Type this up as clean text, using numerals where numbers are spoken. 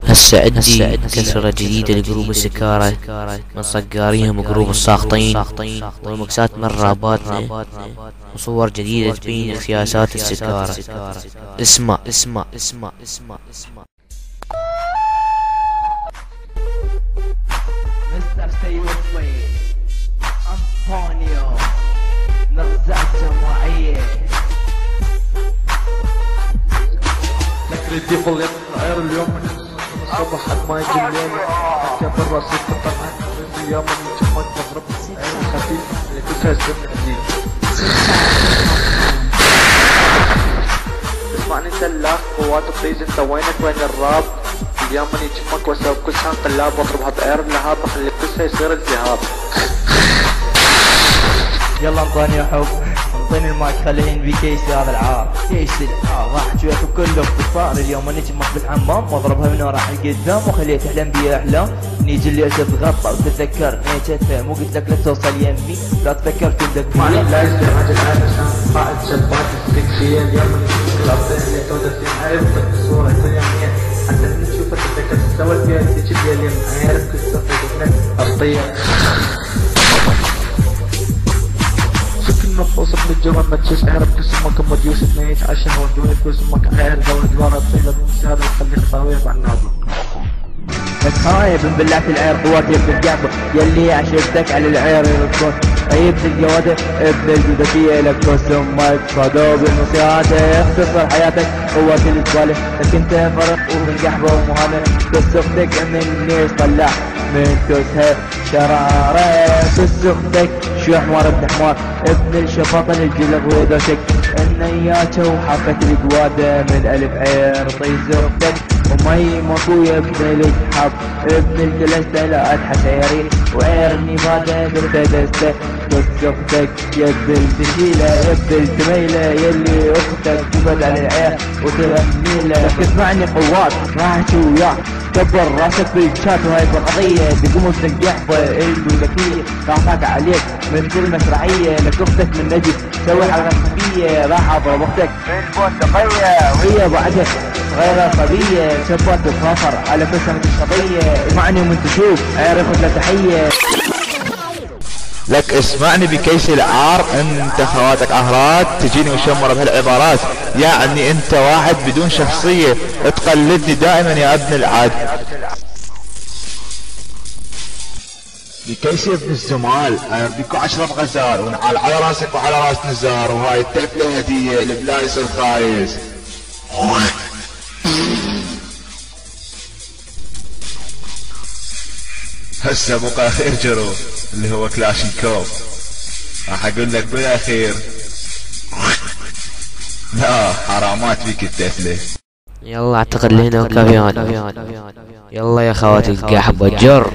هسه عندي كسرة جديدة لجروب السكارة من صقاريهم وجروب الساخطين، ومكسات من راباتنا، وصور جديدة تبين سياسات السكارة. اسمع اسمع اسمع اسمع اسمع. مستر سيوفي أنطونيو نغزات جماعية لكن الديفل يطلع اليوم من الصبح حد ما يجي الليل حتى برا ست طبعا اليوم من جمعك مضرب خفيف اللي كلها الزمن جديد. اسمعني سلاح قوات بليز انت وينك وين الراب؟ اليوم من يجمك واسوي كل شان قلاب واضربها بعير لهاب اخلي كلها يصير الذهاب. يلا انطونيو حب انطيني المايك خليني بكيس هذا العار. كيس العار راح تشوف كله باختصار. اليوم نجمك بالحمام واضربها من ورا القدام وخليه تحلم بي احلام. نيجي اللي تتغطى وتتذكر نيجتها مو قلت لك لا توصل يمي لا تفكر تندك معني لا يصير عجل عشان قائد شبات السكسية اليوم الأرض اللي تودسين عرفت الصورة اليومية حتى نشوفك تتذكر تسوي فيها تجي اليوم عارف كل صفة أرضية مفوص من الجوان ما تشوش عارف كسمك مديوس 12 ودوني كسمك عارف دولة ورا تصير المساعدة وخليك طاوية مع النابل. خايب من بلعت العير قواتي بالقعبة يلي عشقتك على العير يركض عيب الجوادة ابن الجودكية لك كسمك صدوب المساعدة يختصر حياتك قواتي الجوالة لك انت فرق ومن قحبة ومهانة كسفتك من نيش طلع من كسها شرارة كسفتك شو حمار ابن حمار ابن الشفاطة الجلغ ويدوشك النياتة وحافة القوادة من الف عير طيزفتك ومي مطوية ابن الجحاب ابن الجلسة لا اتحس عيري وعير النبادة بالفدستة كسفتك يد البشيلة يد التميلة يلي اختك تبد على العير وتغنيلة تسمعني قوات راح اشي وياك كبر راسك بالشات وهاي بالقضية تقوم بتنجحبة الجودكية راح فاك عليك من كل مسرحية لك اختك من نجي سوي حلقة خفية راح اضرب اختك البوسة قوية وهي بعدها غير صبية شبات تتناصر على كسمة الشطية اسمعني ومن تشوف عارف له تحية. لك اسمعني بكيس العار انت خواتك اهرات تجيني وشمر بهالعبارات يعني انت واحد بدون شخصية تقلدني دائما يا ابن العاد. بكيس ابن الزمال بيكو 10 غزال ونعال على راسك وعلى راس نزار وهاي التفلة هدية لبلايس الخايس. هسه بقى خير جرو اللي هو كلاشينكوف راح اقول لك بالاخير لا حرامات بيك التفلة. يلا اعتقد لهنا وكافيان. يلا يا خواتي القحبة جر.